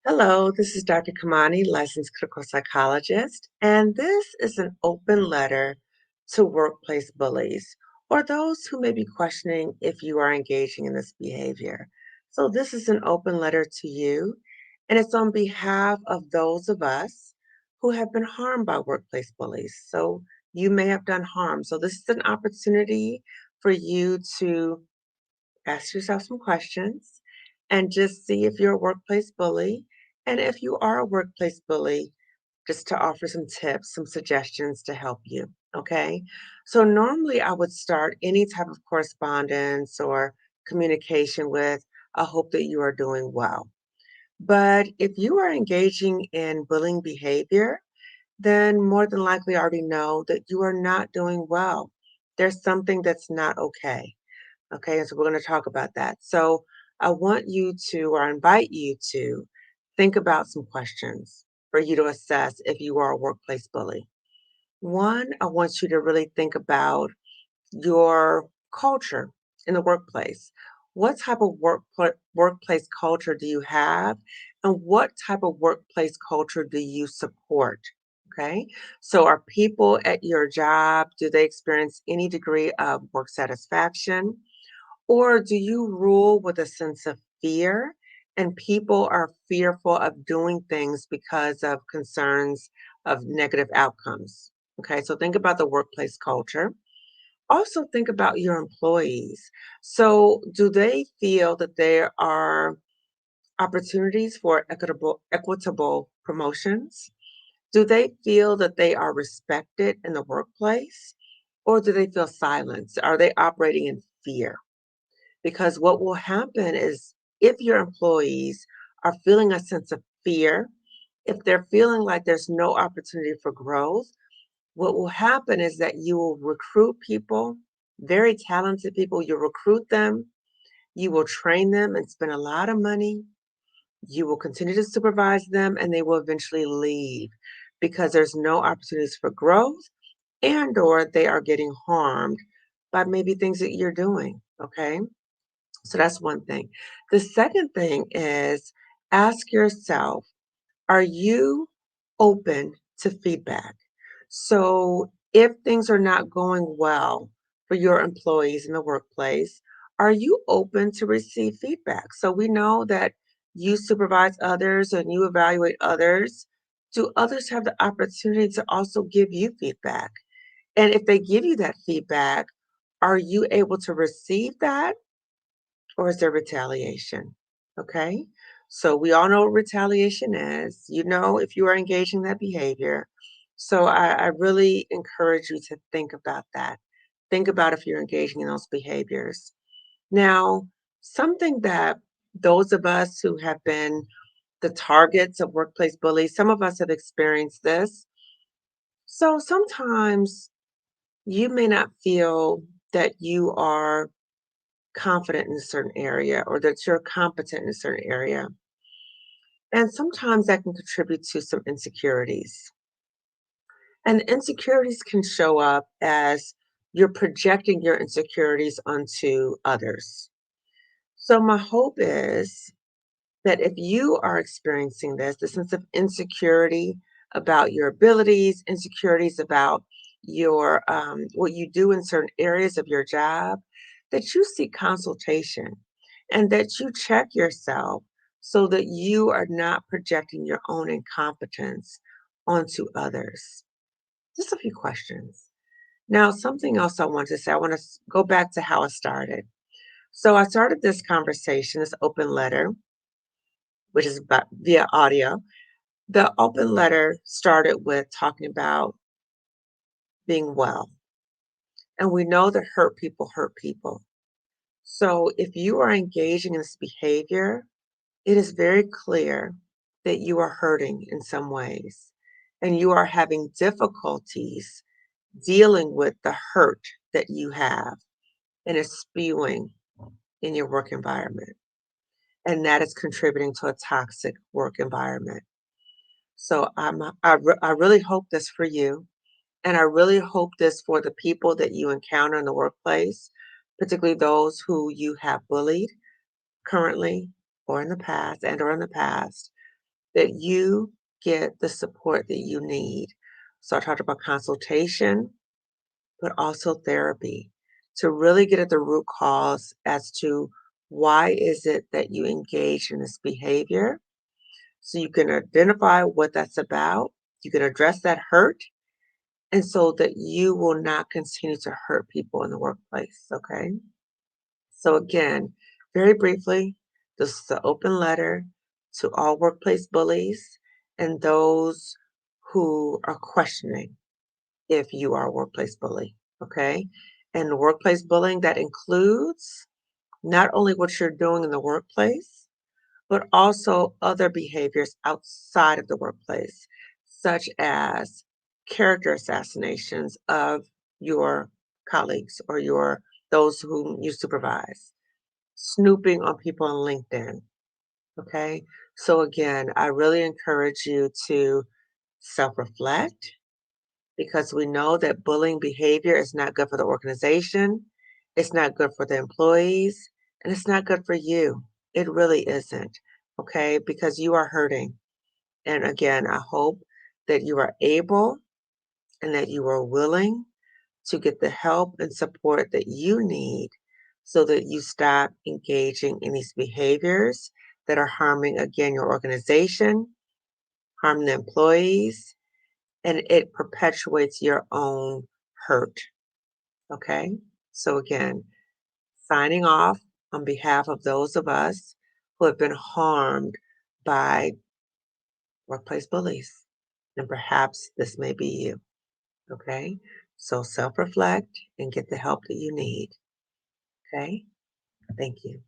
Hello, this is Dr. Kamani, licensed clinical psychologist, and this is an open letter to workplace bullies or those who may be questioning if you are engaging in this behavior. So, this is an open letter to you, and it's on behalf of those of us who have been harmed by workplace bullies. So, you may have done harm. So, this is an opportunity for you to ask yourself some questions and just see if you're a workplace bully. And if you are a workplace bully, just to offer some tips, some suggestions to help you. Okay. So, normally I would start any type of correspondence or communication with, I hope that you are doing well. But if you are engaging in bullying behavior, then more than likely I already know that you are not doing well. There's something that's not okay. Okay, and so we're going to talk about that. So I want you to, or I invite you to, think about some questions for you to assess if you are a workplace bully. One, I want you to really think about your culture in the workplace. What type of workplace culture do you have? And what type of workplace culture do you support? Okay, so are people at your job, do they experience any degree of work satisfaction? Or do you rule with a sense of fear and people are fearful of doing things because of concerns of negative outcomes? Okay, so think about the workplace culture. Also, think about your employees. So, do they feel that there are opportunities for equitable promotions? Do they feel that they are respected in the workplace? Or do they feel silenced? Are they operating in fear? Because what will happen is if your employees are feeling a sense of fear, if they're feeling like there's no opportunity for growth, what will happen is that you will recruit people, very talented people, you'll recruit them, you will train them and spend a lot of money. You will continue to supervise them and they will eventually leave because there's no opportunities for growth and or they are getting harmed by maybe things that you're doing, okay? So that's one thing. The second thing is ask yourself, are you open to feedback? So if things are not going well for your employees in the workplace, are you open to receive feedback? So we know that you supervise others and you evaluate others. Do others have the opportunity to also give you feedback? And if they give you that feedback, are you able to receive that? Or is there retaliation? Okay. So we all know what retaliation is. You know if you are engaging in that behavior. So I really encourage you to think about that. Think about if you're engaging in those behaviors. Now, something that those of us who have been the targets of workplace bullies, some of us have experienced this. So sometimes you may not feel that you are confident in a certain area or that you're competent in a certain area. And sometimes that can contribute to some insecurities. And insecurities can show up as you're projecting your insecurities onto others. So, my hope is that if you are experiencing this, the sense of insecurity about your abilities, insecurities about your what you do in certain areas of your job, that you seek consultation and that you check yourself so that you are not projecting your own incompetence onto others. Just a few questions. Now, something else I want to say, I want to go back to how I started. So I started this conversation, this open letter, which is via audio. The open letter started with talking about being well. And we know that hurt people hurt people. So if you are engaging in this behavior, it is very clear that you are hurting in some ways and you are having difficulties dealing with the hurt that you have and is spewing in your work environment. And that is contributing to a toxic work environment. So I really hope this for you. And I really hope this for the people that you encounter in the workplace, particularly those who you have bullied currently or in the past and or in the past. that you get the support that you need. So I talked about consultation, but also therapy to really get at the root cause as to why is it that you engage in this behavior. So you can identify what that's about. You can address that hurt, and so that you will not continue to hurt people in the workplace. Okay. So again, very briefly, this is an open letter to all workplace bullies and those who are questioning if you are a workplace bully. Okay. And workplace bullying that includes not only what you're doing in the workplace, but also other behaviors outside of the workplace, such as character assassinations of your colleagues or your those whom you supervise, snooping on people on LinkedIn. Okay. So again, I really encourage you to self-reflect because we know that bullying behavior is not good for the organization, it's not good for the employees, and it's not good for you. It really isn't, okay? Because you are hurting. And again, I hope that you are able and that you are willing to get the help and support that you need so that you stop engaging in these behaviors that are harming, again, your organization, harming the employees, and it perpetuates your own hurt. Okay. So, again, signing off on behalf of those of us who have been harmed by workplace bullies. And perhaps this may be you. Okay. So, self reflect and get the help that you need. Okay. Thank you.